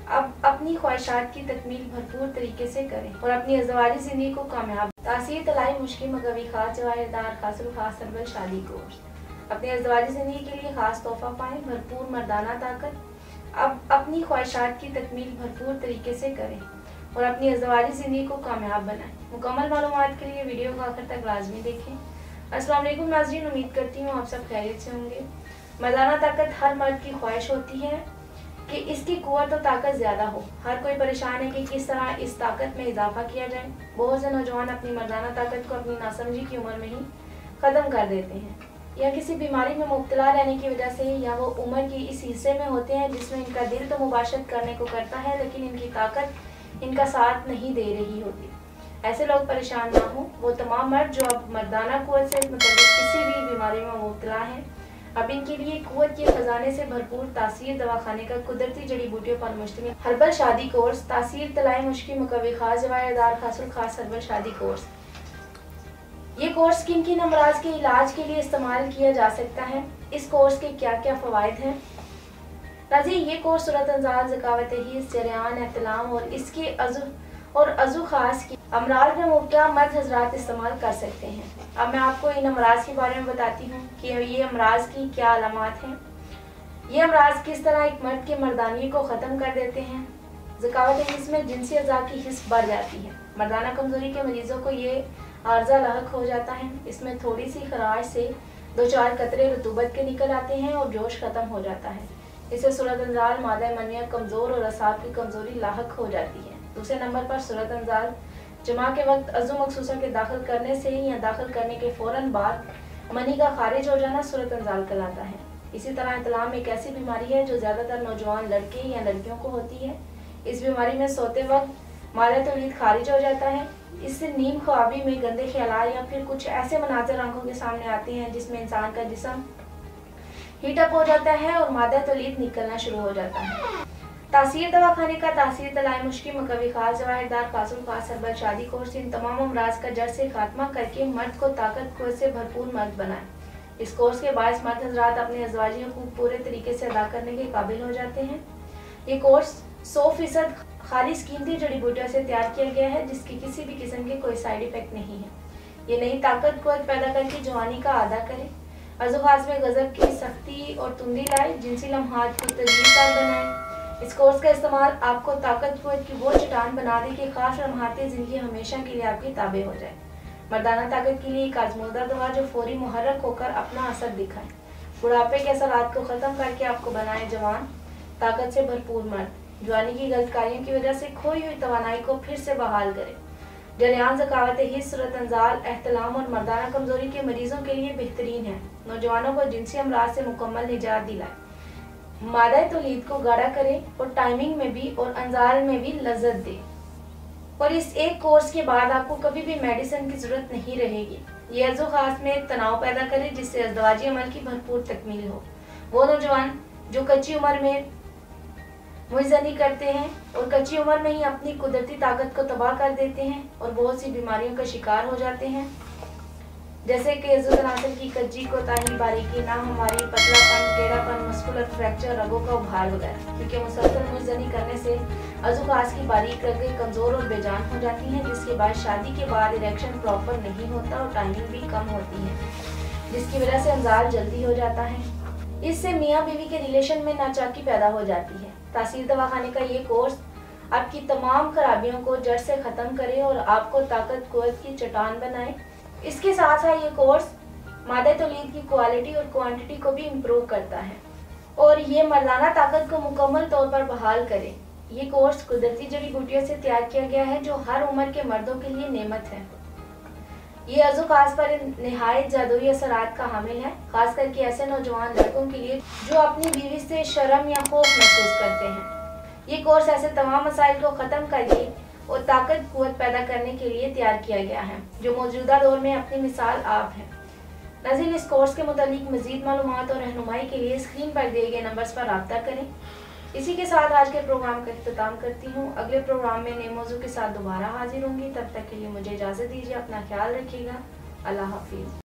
अब अपनी ख्वाहिशात की तकमील भरपूर तरीके से करें और अपनी अज़वाजी ज़िंदगी को कामयाब तासीर तलाई मुश्किल मगवी खास जवाहिरदार खासुल खास सरबल शादी कोर्स। अपनी अज़वाजी ज़िंदगी के लिए खास तोहफा पाएं, भरपूर मर्दाना ताकत। अब अपनी ख्वाहिशात की तकमील भरपूर तरीके से करें और अपनी अज़वाजी ज़िंदगी को कामयाब बनाएं। मुकम्मल मालूमात के लिए वीडियो को आखिर तक लाजमी देखें। अस्सलाम वालेकुम नाज़रीन, उम्मीद करती हूँ आप सब खैरियत से होंगे। मर्दाना ताकत हर मर्द की ख्वाहिश होती है कि इसकी कुव्वत और ताकत ज़्यादा हो। हर कोई परेशान है कि किस तरह इस ताकत में इजाफा किया जाए। बहुत से नौजवान अपनी मर्दाना ताकत को अपनी नासमझी की उम्र में ही ख़त्म कर देते हैं, या किसी बीमारी में मुब्तला रहने की वजह से, या वो उम्र की इस हिस्से में होते हैं जिसमें इनका दिल तो मुबाशरत करने को करता है लेकिन इनकी ताकत इनका साथ नहीं दे रही होती। ऐसे लोग परेशान ना हो। वो तमाम मर्द जो अब मर्दाना कुव्वत से मुतल्लिक किसी भी बीमारी में मुब्तला हैं, अब इनके लिए कुव्वत के खजाने से भरपूर तासीर दवाखाने का कुदरती जड़ी बूटियों पर मुश्तमिल हर्बल शादी कोर्स तासीर तलाई मुश्किल मुकव्वी खास जवाहिरदार खासुल खास हर्बल शादी कोर्स। ये कोर्स किन किन अमराज के इलाज के लिए इस्तेमाल किया जा सकता है, इस कोर्स के क्या क्या फ़वाइद हैं। नाज़रीन, ये कोर्स सूरत अंजाल, ज़कावत हिस्स, जरियान, एहतलाम और इसके अज़ु खास की अमराज में मुब्तला मर्द हजरात इस्तेमाल कर सकते हैं। अब मैं आपको इन अमराज के बारे में बताती हूँ कि ये अमराज की क्या अलामात हैं। ये अमराज किस तरह एक मर्द के मर्दानगी को ख़त्म कर देते हैं। ज़कावत हिस्स में जिनसी अज़ा की हिस्स बढ़ जाती है। मर्दाना कमज़ोरी के मरीज़ों को ये आर्जा लाहक हो जाता है। इसमें थोड़ी सी खराश से 2-4 कतरे रतूबत के निकल आते हैं और जोश ख़त्म हो जाता है। इससे सूरत अंजाल, मादा मनिया कमज़ोर और असाब की कमज़ोरी लाहक हो जाती है। दूसरे नंबर पर सूरत अंजाल जमा के वक्त अज़ु मखसूसा के दाखिल करने से या दाखिल करने के फ़ौरन बाद मनी का खारिज हो जाना सूरत अंजाल कहलाता है। इसी तरह इतलाम एक ऐसी बीमारी है जो ज़्यादातर नौजवान लड़के या लड़कियों को होती है। इस बीमारी में सोते वक्त मादा तौलीद खारिज हो जाता है। इससे नींद ख्वाबी में गंदे ख्यालात या फिर कुछ ऐसे मनाज़र आंखों के सामने आते हैं जिसमें इंसान का जिस्म हीटअप हो जाता है और मादा तौलीद निकलना शुरू हो जाता है। तासीर दवाखाने का तासीर तलाई मुश्किल मुकव्वी खास जवाहिरदार खासुल खास हर्बल शादी कोर्स इन तमाम अमराज का जड़ से खात्मा करके मर्द को ताकत कुव्वत से भरपूर मर्द बनाए। इस कोर्स के बायस मर्द हजरात अपने अज़वाजी हुकूक पूरे तरीके से अदा करने के काबिल हो जाते हैं। ये कोर्स 100% खालिस कीमती जड़ी बूटियों से तैयार किया गया है जिसकी किसी भी किस्म के कोई साइड इफेक्ट नहीं है। ये नई ताकत कुव्वत पैदा करके जवानी का आदा करे, अज़ुखास में गज़ब की सख्ती और तुंदी लाए, जिनसी लम्हात को तजवीज़दार बनाए। इस कोर्स का इस्तेमाल आपको ताकत कुव्वत की वो चट्टान बना दे कि खास लम्हाते ज़िंदगी हमेशा के लिए आपकी ताबे हो जाए। मर्दाना ताकत के लिए एक आजमूदा दवा जो फौरी मुहर्रक होकर अपना असर दिखाए, बुढ़ापे के असरात को ख़त्म करके आपको बनाए जवान, ताकत से भरपूर मर्द, जवानी की गलतकारियों की वजह से खोई हुई तवानाई को फिर से बहाल करे। जरियान, ज़कावत हिस्स, सूरत अंजाल, एहतलाम और मर्दाना कमज़ोरी के मरीज़ों के लिए बेहतरीन है। नौजवानों को जिनसी अमराज से मुकम्मल निजात दिलाए, मादा तौलीद को गाढ़ा करे और टाइमिंग में भी और अंजाल में भी लज्जत दे। और इस एक कोर्स के बाद आपको कभी भी मेडिसिन की जरूरत नहीं रहेगी। ये अज़ु खास में एक तनाव पैदा करे जिससे अज़वाजी अमल की भरपूर तकमील हो। वो नौजवान जो कच्ची उम्र में मुइज़नी करते हैं और कच्ची उम्र में ही अपनी कुदरती ताकत को तबाह कर देते हैं और बहुत सी बीमारियों का शिकार हो जाते हैं, जैसे कि तनासर की कच्ची, कोताही, बारीकी, नाहमारी, पतलापन, टेढ़ापन, मस्कुलर फ्रैक्चर, रगों का उभार वगैरह। क्योंकि मुसलसल मुइज़नी करने से अज़ुखास की बारीक रगें कमज़ोर और बेजान हो जाती हैं, जिसके बाद शादी के बाद इरेक्शन प्रॉपर नहीं होता और टाइमिंग भी कम होती है, जिसकी वजह से अंजाल जल्दी हो जाता है। इससे मियाँ बीवी के रिलेशन में नाचाकी पैदा हो जाती है। तासीर दवाखाने का ये कोर्स आपकी तमाम खराबियों को जड़ से ख़त्म करे और आपको ताकत कुव्वत की चट्टान बनाए। इसके साथ साथ ये कोर्स मादा तौलीद की क्वालिटी और क्वांटिटी को भी इम्प्रूव करता है और ये मर्दाना ताकत को मुकम्मल तौर पर बहाल करे। ये कोर्स कुदरती जड़ी बूटियों से तैयार किया गया है जो हर उम्र के मर्दों के लिए नेमत है। ये अज़ु खास पर निहायत जादुई असरात का हामिल है, खास करके ऐसे नौजवान लड़कों के लिए जो अपनी बीवी से शर्म या खौफ महसूस करते हैं। ये कोर्स ऐसे तमाम मसाइल को ख़त्म करके और ताकत कुव्वत पैदा करने के लिए तैयार किया गया है जो मौजूदा दौर में अपनी मिसाल आप है। नाज़रीन, इस कोर्स के मुतालिक मज़ीद मालूमात और रहनुमाई के लिए स्क्रीन पर दिए गए नंबर्स पर रब्ता करें। इसी के साथ आज के प्रोग्राम का इख्तिताम करती हूँ। अगले प्रोग्राम में नए मौजू के साथ दोबारा हाजिर होंगी। तब तक के लिए मुझे इजाज़त दीजिए। अपना ख्याल रखिएगा। अल्लाह हाफिज़।